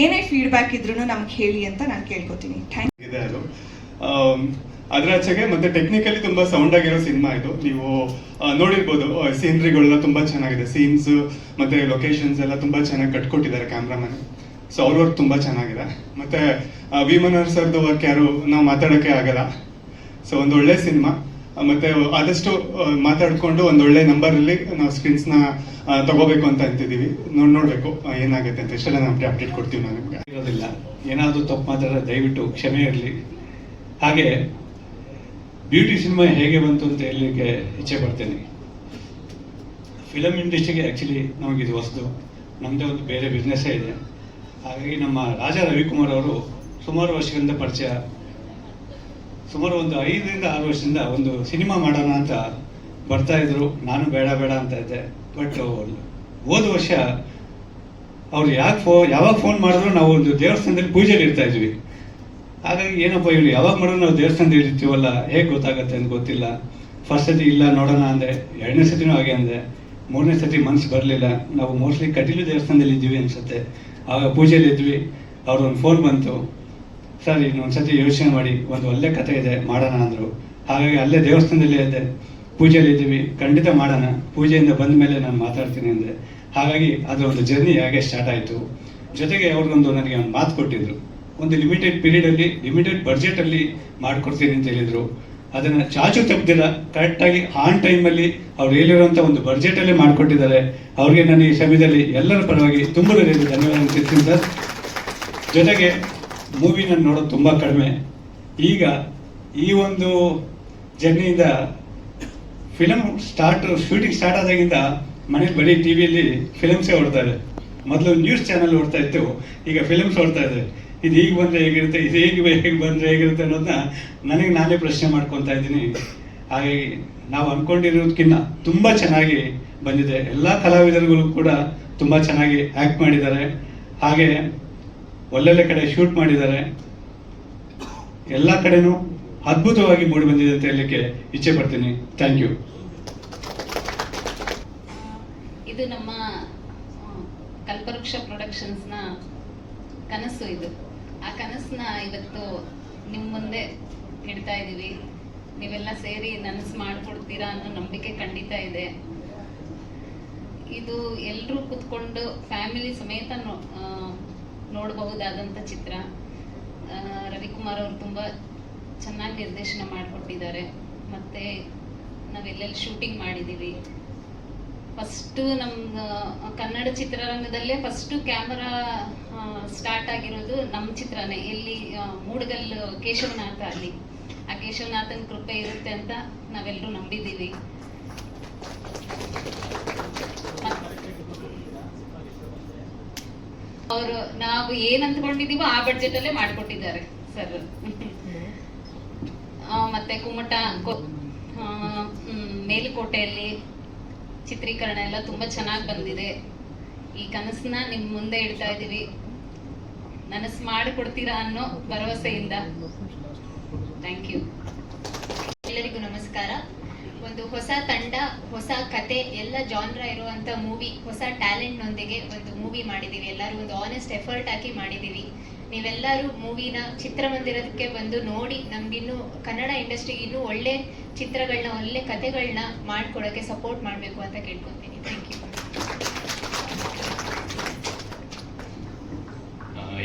ಏನೇ ಫೀಡ್ಬ್ಯಾಕ್ ಇದ್ರೂ ನಮ್ಗೆ ಹೇಳಿ ಅಂತ ನಾನು ಕೇಳ್ಕೊತೀನಿ. Thank you. ಅದರ ಆಚೆಗೆ ಮತ್ತೆ ಟೆಕ್ನಿಕಲಿ ತುಂಬಾ ಸೌಂಡ್ ಆಗಿರೋ ಸಿನಿಮಾ ಇದು. ನೀವು ನೋಡಿರ್ಬೋದು, ಸೀನರಿಗಳೆಲ್ಲ ತುಂಬಾ ಚೆನ್ನಾಗಿದೆ, ಸೀನ್ಸ್ ಮತ್ತೆ ಲೊಕೇಶನ್ಸ್ ಎಲ್ಲ ತುಂಬಾ ಚೆನ್ನಾಗಿ ಕಟ್ಕೊಟ್ಟಿದ್ದಾರೆ ಕ್ಯಾಮ್ರಾಮನ್. ಸೊ ಅವ್ರ ವರ್ಕ್ ತುಂಬಾ ಚೆನ್ನಾಗಿದೆ. ಮತ್ತೆ ವಿ ಮನೋಹರ್ ಸರ್ದು ವರ್ಕ್ ಯಾರು ನಾವು ಮಾತಾಡೋಕ್ಕೆ ಆಗಲ್ಲ. ಸೊ ಒಂದು ಒಳ್ಳೆ ಸಿನಿಮಾ. ಮತ್ತೆ ಆದಷ್ಟು ಮಾತಾಡ್ಕೊಂಡು ಒಂದೊಳ್ಳೆ ನಂಬರಲ್ಲಿ ನಾವು ಸ್ಕ್ರೀನ್ಸ್ನ ತಗೋಬೇಕು ಅಂತ ಅಂತಿದ್ದೀವಿ. ನೋಡಬೇಕು ಏನಾಗುತ್ತೆ ಅಂತ. ಇಷ್ಟೆಲ್ಲ ನಾವು ಅಪ್ಡೇಟ್ ಕೊಡ್ತೀವಿ ನಾವು ನಿಮಗೆ. ಇರೋದಿಲ್ಲ, ಏನಾದರೂ ತಪ್ಪು ಮಾತಾಡಿದ್ರೆ ದಯವಿಟ್ಟು ಕ್ಷಮೆ ಇರಲಿ. ಹಾಗೆ ಬ್ಯೂಟಿ ಸಿನಿಮಾ ಹೇಗೆ ಬಂತು ಅಂತ ಹೇಳಲಿಕ್ಕೆ ಇಚ್ಛೆ ಪಡ್ತೇನೆ. ಫಿಲಮ್ ಇಂಡಸ್ಟ್ರಿಗೆ ಆ್ಯಕ್ಚುಲಿ ನಮಗಿದು ಹೊಸದು, ನಮ್ಮದೇ ಒಂದು ಬೇರೆ ಬಿಸ್ನೆಸ್ಸೇ ಇದೆ. ಹಾಗಾಗಿ ನಮ್ಮ ರಾಜಾ ರವಿಕುಮಾರ್ ಅವರು ಸುಮಾರು ವರ್ಷಗಳಿಂದ ಪರಿಚಯ, ಸುಮಾರು ಒಂದು 5 ರಿಂದ 6 ವರ್ಷದಿಂದ ಒಂದು ಸಿನಿಮಾ ಮಾಡೋಣ ಅಂತ ಬರ್ತಾ ಇದ್ರು. ನಾನು ಬೇಡ ಅಂತ ಇದ್ದೆ. ಬಟ್ ಹೋದ ವರ್ಷ ಅವ್ರು ಯಾವಾಗ ಫೋನ್ ಮಾಡಿದ್ರು ನಾವು ಒಂದು ದೇವಸ್ಥಾನದಲ್ಲಿ ಪೂಜೆಯಲ್ಲಿ ಇರ್ತಾ ಇದ್ವಿ. ಹಾಗಾಗಿ ಏನಪ್ಪ ಇವ್ರು ಯಾವಾಗ ಮಾಡಿದ್ರು ನಾವು ದೇವಸ್ಥಾನದಲ್ಲಿ ಇರ್ತೀವಲ್ಲ, ಹೇಗೆ ಗೊತ್ತಾಗತ್ತೆ ಅಂತ ಗೊತ್ತಿಲ್ಲ. ಫಸ್ಟ್ ಸತಿ ಇಲ್ಲ ನೋಡೋಣ ಅಂದೆ, 2ನೇ ಸತಿನೂ ಹಾಗೆ ಅಂದೆ, 3ನೇ ಸತಿ ಮನಸ್ಸು ಬರಲಿಲ್ಲ. ನಾವು ಮೋಸ್ಟ್ಲಿ ಕಟೀಲು ದೇವಸ್ಥಾನದಲ್ಲಿ ಇದ್ದೀವಿ ಅನ್ಸುತ್ತೆ. ಆಗ ಪೂಜೆಯಲ್ಲಿ ಇದ್ವಿ. ಅವ್ರೊಂದು ಫೋನ್ ಬಂತು, ಸರ್ ಇನ್ನೊಂದ್ಸತಿ ಯೋಚನೆ ಮಾಡಿ, ಒಂದು ಒಳ್ಳೆ ಕಥೆ ಇದೆ ಮಾಡೋಣ ಅಂದರು. ಹಾಗಾಗಿ ಅಲ್ಲೇ ದೇವಸ್ಥಾನದಲ್ಲೇ ಇದ್ದೆ, ಪೂಜೆಯಲ್ಲಿ ಇದ್ದೀವಿ, ಖಂಡಿತ ಮಾಡೋಣ, ಪೂಜೆಯಿಂದ ಬಂದ ಮೇಲೆ ನಾನು ಮಾತಾಡ್ತೀನಿ ಅಂದೆ. ಹಾಗಾಗಿ ಅದು ಒಂದು ಜರ್ನಿ ಹಾಗೆ ಸ್ಟಾರ್ಟ್ ಆಯಿತು. ಜೊತೆಗೆ ಅವ್ರಿಗೊಂದು ನನಗೆ ಒಂದು ಮಾತು ಕೊಟ್ಟಿದ್ರು, ಒಂದು ಲಿಮಿಟೆಡ್ ಪೀರಿಯಡಲ್ಲಿ ಲಿಮಿಟೆಡ್ ಬಡ್ಜೆಟಲ್ಲಿ ಮಾಡಿಕೊಡ್ತೀನಿ ಅಂತ ಹೇಳಿದರು. ಅದನ್ನು ಚಾಚು ತಪ್ಪದಿಲ್ಲ, ಕರೆಕ್ಟಾಗಿ ಆನ್ ಟೈಮಲ್ಲಿ ಅವ್ರು ಹೇಳಿರುವಂಥ ಒಂದು ಬಡ್ಜೆಟಲ್ಲೇ ಮಾಡಿಕೊಟ್ಟಿದ್ದಾರೆ. ಅವ್ರಿಗೆ ನಾನು ಈ ಸಮಯದಲ್ಲಿ ಎಲ್ಲರ ಪರವಾಗಿ ತುಂಬ ಧನ್ಯವಾದ ತಿಳಿಸ್ತೀನಿ ಸರ್. ಜೊತೆಗೆ ಮೂವಿ ನಾನು ನೋಡೋದು ತುಂಬ ಕಡಿಮೆ. ಈಗ ಈ ಒಂದು ಜರ್ನಿಯಿಂದ ಶೂಟಿಂಗ್ ಸ್ಟಾರ್ಟ್ ಆದಾಗಿಂದ ಮನೇಲಿ ಬರೀ ಟಿವಿಯಲ್ಲಿ ಫಿಲಮ್ಸೇ ಓಡ್ತಾ ಇದೆ. ಮೊದಲು ನ್ಯೂಸ್ ಚಾನಲ್ ಓಡ್ತಾ ಇತ್ತು, ಈಗ ಫಿಲಮ್ಸ್ ಓಡ್ತಾ ಇದೆ. ಇದು ಈಗ ಬಂದರೆ ಹೇಗಿರುತ್ತೆ, ಇದು ಹೇಗೆ ಬಂದರೆ ಹೇಗಿರುತ್ತೆ ಅನ್ನೋದನ್ನ ನನಗೆ ನಾನೇ ಪ್ರಶ್ನೆ ಮಾಡ್ಕೊತಾ ಇದ್ದೀನಿ. ಹಾಗಾಗಿ ನಾವು ಅಂದ್ಕೊಂಡಿರೋದಕ್ಕಿಂತ ತುಂಬ ಚೆನ್ನಾಗಿ ಬಂದಿದೆ. ಎಲ್ಲ ಕಲಾವಿದರುಗಳು ಕೂಡ ತುಂಬ ಚೆನ್ನಾಗಿ ಆ್ಯಕ್ಟ್ ಮಾಡಿದ್ದಾರೆ. ಹಾಗೆ ಒಳ್ಳೊಳ್ಳೆ ಕಡೆ ಶೂಟ್ ಮಾಡಿದ್ದಾರೆ. ಎಲ್ಲ ಕಡೆನೂ ಅದ್ಭುತವಾಗಿ ಮೂಡಿ ಬಂದಿದೆ ಅಂತ ಹೇಳಲಿಕ್ಕೆ ಇಚ್ಛೆ ಪಡ್ತೀನಿ. Thank you. ಇದು ನಮ್ಮ ಕಲ್ಪವೃಕ್ಷ ಪ್ರೊಡಕ್ಷನ್ಸ್ನ ಕನಸು. ಇದು ಆ ಕನಸನ್ನ ಇವತ್ತು ನಿಮ್ಮ ಮುಂದೆ ಇಡ್ತಾ ಇದ್ದೀವಿ. ನೀವೆಲ್ಲ ಸೇರಿ ನನಸು ಮಾಡಿಕೊಡ್ತೀರಾ ಅನ್ನೋ ನಂಬಿಕೆ ಖಂಡಿತ ಇದೆ. ಇದು ಎಲ್ಲರೂ ಕೂತ್ಕೊಂಡು ಫ್ಯಾಮಿಲಿ ಸಮೇತ ನೋಡಬಹುದಾದಂಥ ಚಿತ್ರ. ರವಿಕುಮಾರ್ ಅವರು ತುಂಬ ಚೆನ್ನಾಗಿ ನಿರ್ದೇಶನ ಮಾಡಿಕೊಟ್ಟಿದ್ದಾರೆ. ಮತ್ತು ನಾವೆಲ್ಲೆಲ್ಲಿ ಶೂಟಿಂಗ್ ಮಾಡಿದ್ದೀವಿ. ಫಸ್ಟು ನಮ್ಮ ಕನ್ನಡ ಚಿತ್ರರಂಗದಲ್ಲೇ ಫಸ್ಟು ಕ್ಯಾಮರಾ ಸ್ಟಾರ್ಟ್ ಆಗಿರೋದು ನಮ್ಮ ಚಿತ್ರನೇ. ಎಲ್ಲಿ ಮೂಡಗಲ್ ಕೇಶವನಾಥ, ಅಲ್ಲಿ ಆ ಕೇಶವನಾಥನ ಕೃಪೆ ಇರುತ್ತೆ ಅಂತ ನಾವೆಲ್ಲರೂ ನಂಬಿದ್ದೀವಿ. ಅವರು ನಾವು ಏನ್ ಅಂದ್ಕೊಂಡಿದೀವೋ ಆ ಬಡ್ಜೆಟ್ ಅಲ್ಲೇ ಮಾಡಿಕೊಟ್ಟಿದ್ದಾರೆ ಸರ್. ಮತ್ತೆ ಕುಮಟ ಮೇಲುಕೋಟೆಯಲ್ಲಿ ಚಿತ್ರೀಕರಣ ಎಲ್ಲ ತುಂಬಾ ಚೆನ್ನಾಗಿ ಬಂದಿದೆ. ಈ ಕನಸನ್ನ ನಿಮ್ ಮುಂದೆ ಇಡ್ತಾ ಇದೀವಿ. ನನಸು ಮಾಡಿಕೊಡ್ತೀರಾ ಅನ್ನೋ ಭರವಸೆಯಿಂದ. Thank you. ಎಲ್ಲರಿಗೂ ನಮಸ್ಕಾರ. ಒಂದು ಹೊಸ ತಂಡ, ಹೊಸ ಕತೆ, ಎಲ್ಲ ಜಾನ್ರ ಇರುವಂತ ಮೂವಿ, ಹೊಸ ಟ್ಯಾಲೆಂಟ್ ನೊಂದಿಗೆ ಒಂದು ಮೂವಿ ಮಾಡಿದೀವಿ. ಎಲ್ಲರೂ ಒಂದು ಆನೆಸ್ಟ್ ಎಫರ್ಟ್ ಹಾಕಿ ಮಾಡಿದೀವಿ. ನೀವೆಲ್ಲರೂ ಮೂವಿನ ಚಿತ್ರಮಂದಿರಕ್ಕೆ ಬಂದು ನೋಡಿ ನಮ್ಗಿನ್ನೂ ಕನ್ನಡ ಇಂಡಸ್ಟ್ರಿಗೆ ಇನ್ನೂ ಒಳ್ಳೆ ಚಿತ್ರಗಳನ್ನ, ಒಳ್ಳೆ ಕತೆಗಳನ್ನ ಮಾಡ್ಕೊಡೋಕೆ ಸಪೋರ್ಟ್ ಮಾಡಬೇಕು ಅಂತ ಕೇಳ್ಕೊತೀನಿ. Thank you.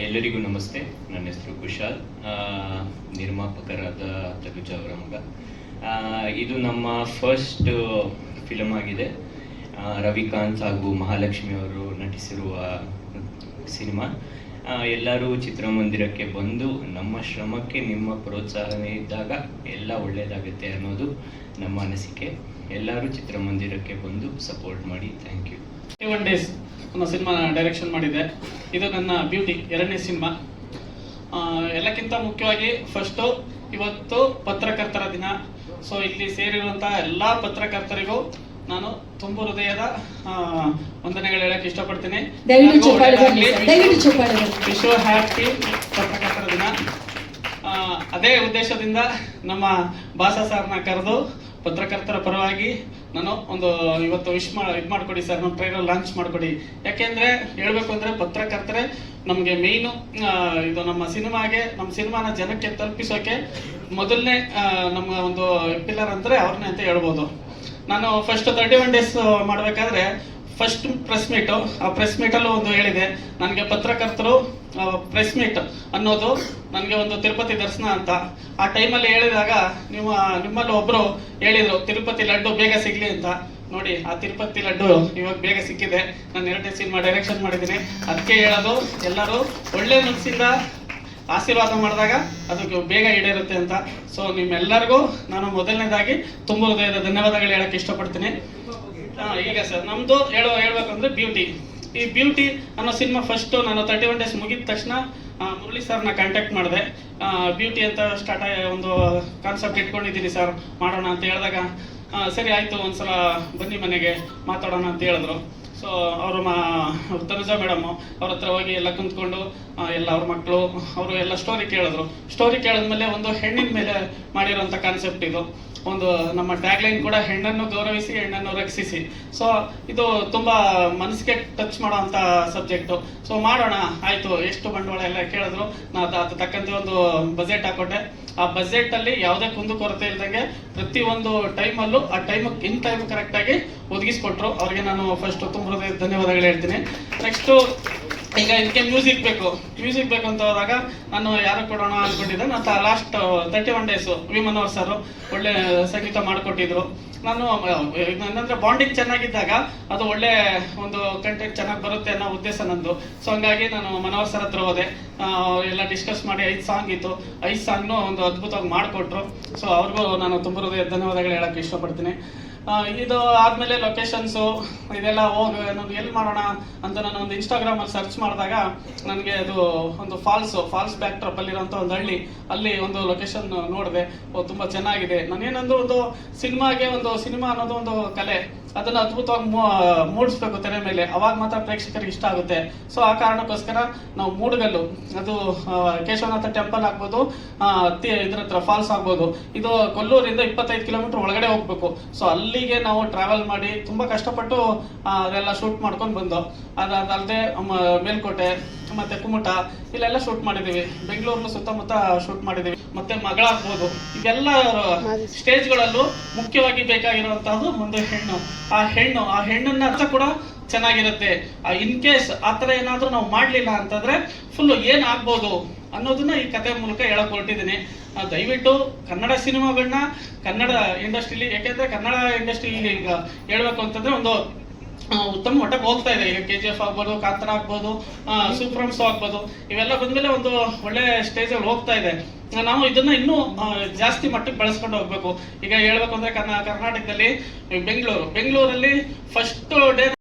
ಎಲ್ಲರಿಗೂ ನಮಸ್ತೆ. ನನ್ನ ಹೆಸರು ಕುಶಾಲ್, ನಿರ್ಮಾಪಕರಾದ ತನುಜ ಅವರ ಮಗ. ಇದು ನಮ್ಮ ಫಸ್ಟ್ ಫಿಲಮ್ ಆಗಿದೆ. ರವಿಕಾಂತ್ ಹಾಗೂ ಮಹಾಲಕ್ಷ್ಮಿ ಅವರು ನಟಿಸಿರುವ ಸಿನಿಮಾ. ಎಲ್ಲರೂ ಚಿತ್ರಮಂದಿರಕ್ಕೆ ಬಂದು ನಮ್ಮ ಶ್ರಮಕ್ಕೆ ನಿಮ್ಮ ಪ್ರೋತ್ಸಾಹನೆ ಇದ್ದಾಗ ಎಲ್ಲ ಒಳ್ಳೆಯದಾಗುತ್ತೆ ಅನ್ನೋದು ನಮ್ಮ ಅನಿಸಿಕೆ. ಎಲ್ಲರೂ ಚಿತ್ರಮಂದಿರಕ್ಕೆ ಬಂದು ಸಪೋರ್ಟ್ ಮಾಡಿ. Thank you. 21 days ಅನ್ನೋ ಸಿನಿಮಾ ಡೈರೆಕ್ಷನ್ ಮಾಡಿದೆ. ಇದು ನನ್ನ ಬ್ಯೂಟಿ 2ನೇ ಸಿನಿಮಾ. ಎಲ್ಲಕ್ಕಿಂತ ಮುಖ್ಯವಾಗಿ ಫಸ್ಟು ಇವತ್ತು ಪತ್ರಕರ್ತರ ದಿನ. ಸೊ ಇಲ್ಲಿ ಸೇರಿರುವಂಥ ಎಲ್ಲ ಪತ್ರಕರ್ತರಿಗೂ ನಾನು ತುಂಬ ಹೃದಯದ ವಂದನೆಗಳು ಹೇಳಕ್ಕೆ ಇಷ್ಟಪಡ್ತೀನಿ. ವಿಶ್ವ ಹ್ಯಾಪಿ ಪತ್ರಕರ್ತರ ದಿನ. ಅದೇ ಉದ್ದೇಶದಿಂದ ನಮ್ಮ ಬಾಸ ಸರ್ನ ಕರೆದು ಪತ್ರಕರ್ತರ ಪರವಾಗಿ ನಾನು ಒಂದು ಇವತ್ತು ಇದು ಮಾಡಿಕೊಡಿ ಸರ್, ನಮ್ಮ ಟ್ರೈಲರ್ ಲಾಂಚ್ ಮಾಡಿಕೊಡಿ. ಯಾಕೆಂದರೆ ಹೇಳಬೇಕು ಅಂದರೆ ಪತ್ರಕರ್ತರೆ ನಮಗೆ ಮೇಯ್ನು. ಇದು ನಮ್ಮ ಸಿನಿಮಾನ ಜನಕ್ಕೆ ತಲುಪಿಸೋಕೆ ಮೊದಲನೇ ನಮ್ಮ ಒಂದು ಪಿಲ್ಲರ್ ಅಂದರೆ ಅವ್ರನ್ನೇ ಅಂತ ಹೇಳ್ಬೋದು. ನಾನು ಫಸ್ಟ್ 31 days ಮಾಡಬೇಕಾದ್ರೆ ಫಸ್ಟ್ ಪ್ರೆಸ್ ಮೀಟು, ಆ ಪ್ರೆಸ್ ಮೀಟಲ್ಲೂ ಒಂದು ಹೇಳಿದೆ, ನನಗೆ ಪತ್ರಕರ್ತರು ಪ್ರೆಸ್ ಮೀಟ್ ಅನ್ನೋದು ನನಗೆ ಒಂದು ತಿರುಪತಿ ದರ್ಶನ ಅಂತ. ಆ ಟೈಮಲ್ಲಿ ಹೇಳಿದಾಗ ನಿಮ್ಮಲ್ಲಿ ಒಬ್ಬರು ಹೇಳಿದರು ತಿರುಪತಿ ಲಡ್ಡು ಬೇಗ ಸಿಗಲಿ ಅಂತ. ನೋಡಿ, ಆ ತಿರುಪತಿ ಲಡ್ಡು ಇವಾಗ ಬೇಗ ಸಿಕ್ಕಿದೆ. ನಾನು 2 ಸಿನಿಮಾ ಡೈರೆಕ್ಷನ್ ಮಾಡಿದ್ದೀನಿ. ಅದಕ್ಕೆ ಹೇಳೋದು, ಎಲ್ಲರೂ ಒಳ್ಳೆ ಮನಸ್ಸಿಂದ ಆಶೀರ್ವಾದ ಮಾಡಿದಾಗ ಅದು ಬೇಗ ಈಡೇರುತ್ತೆ ಅಂತ. ಸೊ ನಿಮ್ಮೆಲ್ಲರಿಗೂ ನಾನು ಮೊದಲನೇದಾಗಿ ತುಂಬ ಹೃದಯದ ಧನ್ಯವಾದಗಳು ಹೇಳಕ್ಕೆ ಇಷ್ಟಪಡ್ತೀನಿ. ಈಗ ಸರ್ ನಮ್ಮದು ಹೇಳ್ಬೇಕಂದ್ರೆ ಬ್ಯೂಟಿ. ಈ ಬ್ಯೂಟಿ ಅನ್ನೋ ಸಿನಿಮಾ ಫಸ್ಟು ನಾನು 31 ಡೇಸ್ ಮುಗಿದ ತಕ್ಷಣ ಮುರಳಿ ಸರ್ನ ಕಾಂಟ್ಯಾಕ್ಟ್ ಮಾಡಿದೆ. ಬ್ಯೂಟಿ ಅಂತ ಒಂದು ಕಾನ್ಸೆಪ್ಟ್ ಇಟ್ಕೊಂಡಿದ್ದೀನಿ ಸರ್, ಮಾಡೋಣ ಅಂತ ಹೇಳಿದಾಗ ಸರಿ ಆಯಿತು, ಒಂದ್ಸಲ ಬನ್ನಿ ಮನೆಗೆ ಮಾತಾಡೋಣ ಅಂತ ಹೇಳಿದ್ರು. ಸೊ ಅವರು ತನುಜಾ ಮೇಡಮ್ಮು ಅವ್ರ ಹತ್ರ ಹೋಗಿ ಎಲ್ಲ ಕುಂತ್ಕೊಂಡು ಎಲ್ಲ ಅವ್ರ ಮಕ್ಕಳು ಅವರು ಎಲ್ಲ ಸ್ಟೋರಿ ಕೇಳಿದ್ರು. ಸ್ಟೋರಿ ಕೇಳಿದ್ಮೇಲೆ ಒಂದು ಹೆಣ್ಣಿನ ಮೇಲೆ ಮಾಡಿರೋಂಥ ಕಾನ್ಸೆಪ್ಟ್ ಇದು. ಒಂದು ನಮ್ಮ ಟ್ಯಾಗ್ಲೈನ್ ಕೂಡ ಹೆಣ್ಣನ್ನು ಗೌರವಿಸಿ ಹೆಣ್ಣನ್ನು ರಕ್ಷಿಸಿ. ಸೊ ಇದು ತುಂಬ ಮನಸ್ಸಿಗೆ ಟಚ್ ಮಾಡೋ ಅಂಥ ಸಬ್ಜೆಕ್ಟು. ಸೊ ಮಾಡೋಣ ಆಯಿತು, ಎಷ್ಟು ಬಂಡವಾಳ ಎಲ್ಲ ಕೇಳಿದ್ರು. ನಾನು ಅದು ತಕ್ಕಂತೆ ಒಂದು ಬಜೆಟ್ ಹಾಕೊಟ್ಟೆ. ಆ ಬಜೆಟಲ್ಲಿ ಯಾವುದೇ ಕುಂದುಕೊರತೆ ಇಲ್ದಂಗೆ ಪ್ರತಿಯೊಂದು ಟೈಮಲ್ಲೂ ಆ ಟೈಮ್ ಕರೆಕ್ಟಾಗಿ ಒದಗಿಸ್ಕೊಟ್ರು. ಅವ್ರಿಗೆ ನಾನು ಫಸ್ಟ್ ತುಂಬ ಧನ್ಯವಾದಗಳು ಹೇಳ್ತೀನಿ. ನೆಕ್ಸ್ಟು ಈಗ ಇದಕ್ಕೆ ಮ್ಯೂಸಿಕ್ ಬೇಕು ಅಂತ ಹೋದಾಗ ನಾನು ಯಾರು ಕೊಡೋಣ ಅಂದ್ಕೊಂಡಿದ್ದೆ. ನಾನು last 31 days V Manohar sir ಒಳ್ಳೆ ಸಂಗೀತ ಮಾಡಿಕೊಟ್ಟಿದ್ರು. ನಾನು ಏನಂದ್ರೆ ಬಾಂಡಿಂಗ್ ಚೆನ್ನಾಗಿದ್ದಾಗ ಅದು ಒಳ್ಳೆ ಒಂದು ಕಂಟೆಂಟ್ ಚೆನ್ನಾಗಿ ಬರುತ್ತೆ ಅನ್ನೋ ಉದ್ದೇಶ ನಂದು. ಸೊ ಹಂಗಾಗಿ ನಾನು ಮನೋಹರ್ ಸರ್ ಹತ್ರ ಹೋದೆ. ಎಲ್ಲ ಡಿಸ್ಕಸ್ ಮಾಡಿ 5 ಸಾಂಗ್ ಇತ್ತು. 5 ಸಾಂಗ್ನು ಒಂದು ಅದ್ಭುತವಾಗಿ ಮಾಡಿಕೊಟ್ರು. ಸೊ ಅವ್ರಿಗೂ ನಾನು ತುಂಬ ಧನ್ಯವಾದಗಳು ಹೇಳಕ್ಕೆ ಇಷ್ಟಪಡ್ತೀನಿ. ಇದು ಆದಮೇಲೆ ಲೊಕೇಶನ್ಸು ಇದೆಲ್ಲ ನಾನು ಎಲ್ಲಿ ಮಾಡೋಣ ಅಂತ ನಾನು ಒಂದು ಇನ್ಸ್ಟಾಗ್ರಾಮಲ್ಲಿ ಸರ್ಚ್ ಮಾಡಿದಾಗ ನನಗೆ ಅದು ಒಂದು ಫಾಲ್ಸ್ ಬ್ಯಾಕ್ ಡ್ರಾಪಲ್ಲಿರೋಂಥ ಒಂದು ಹಳ್ಳಿ, ಅಲ್ಲಿ ಒಂದು ಲೊಕೇಶನ್ ನೋಡಿದೆ. ತುಂಬ ಚೆನ್ನಾಗಿದೆ. ನಾನೇನಂದ್ರೆ ಒಂದು ಸಿನಿಮಾ ಅನ್ನೋದು ಒಂದು ಕಲೆ, ಅದನ್ನು ಅದ್ಭುತವಾಗಿ ಮೂಡಿಸ್ಬೇಕು ತೆರೆ ಮೇಲೆ, ಅವಾಗ ಮಾತ್ರ ಪ್ರೇಕ್ಷಕರಿಗೆ ಇಷ್ಟ ಆಗುತ್ತೆ. ಸೊ ಆ ಕಾರಣಕ್ಕೋಸ್ಕರ ನಾವು ಮೂಡಗಲ್ಲು, ಅದು ಕೇಶವನಾಥ ಟೆಂಪಲ್ ಆಗ್ಬೋದು, ಇದ್ರ ಹತ್ರ ಫಾಲ್ಸ್ ಆಗ್ಬೋದು, ಇದು ಕೊಲ್ಲೂರಿಂದ 25 ಕಿಲೋಮೀಟರ್ ಒಳಗಡೆ ಹೋಗ್ಬೇಕು. ಸೊ ಅಲ್ಲಿಗೆ ನಾವು ಟ್ರಾವೆಲ್ ಮಾಡಿ ತುಂಬ ಕಷ್ಟಪಟ್ಟು ಅದೆಲ್ಲ ಶೂಟ್ ಮಾಡ್ಕೊಂಡು ಬಂದು, ಅದಲ್ಲದೆ ಮೇಲ್ಕೋಟೆ ಮತ್ತೆ ಕುಮಟ ಇಲ್ಲೆಲ್ಲ ಶೂಟ್ ಮಾಡಿದ್ದೀವಿ. ಬೆಂಗಳೂರಲ್ಲೂ ಸುತ್ತಮುತ್ತ ಶೂಟ್ ಮಾಡಿದ್ದೀವಿ. ಮತ್ತೆ ಮಗಳಾಗ್ಬೋದು, ಇದೆಲ್ಲ ಸ್ಟೇಜ್ಗಳಲ್ಲೂ ಮುಖ್ಯವಾಗಿ ಬೇಕಾಗಿರುವಂತಹದ್ದು ಒಂದು ಹೆಣ್ಣು. ಆ ಹೆಣ್ಣನ್ನ ಅರ್ಥ ಕೂಡ ಚೆನ್ನಾಗಿರುತ್ತೆ. ಇನ್ ಕೇಸ್ ಆ ಥರ ಏನಾದರೂ ನಾವು ಮಾಡಲಿಲ್ಲ ಅಂತಂದ್ರೆ ಫುಲ್ಲು ಏನು ಆಗ್ಬೋದು ಅನ್ನೋದನ್ನ ಈ ಕಥೆ ಮೂಲಕ ಹೇಳಕ್ ಹೊರಟಿದ್ದೀನಿ. ದಯವಿಟ್ಟು ಕನ್ನಡ ಸಿನಿಮಾಗಳನ್ನ ಕನ್ನಡ ಇಂಡಸ್ಟ್ರಿಲಿ, ಯಾಕೆಂದ್ರೆ ಕನ್ನಡ ಇಂಡಸ್ಟ್ರಿಲಿ ಈಗ ಹೇಳ್ಬೇಕು ಅಂತಂದ್ರೆ ಒಂದು ಉತ್ತಮ ಮಟ್ಟಕ್ಕೆ ಹೋಗ್ತಾ ಇದೆ. ಈಗ KGF ಆಗ್ಬೋದು, ಕಾಂತಾರ ಆಗ್ಬೋದು, ಸೂಪರ್ಮ್ಸ್ ಆಗ್ಬೋದು, ಇವೆಲ್ಲ ಬಂದ್ಮೇಲೆ ಒಂದು ಒಳ್ಳೆ ಸ್ಟೇಜಲ್ಲಿ ಹೋಗ್ತಾ ಇದೆ. ನಾವು ಇದನ್ನ ಇನ್ನೂ ಜಾಸ್ತಿ ಮಟ್ಟಕ್ಕೆ ಬೆಳೆಸ್ಕೊಂಡು ಹೋಗ್ಬೇಕು. ಈಗ ಹೇಳ್ಬೇಕು ಅಂದ್ರೆ ಕರ್ನಾಟಕದಲ್ಲಿ ಬೆಂಗಳೂರಲ್ಲಿ ಫಸ್ಟ್ ಡೇ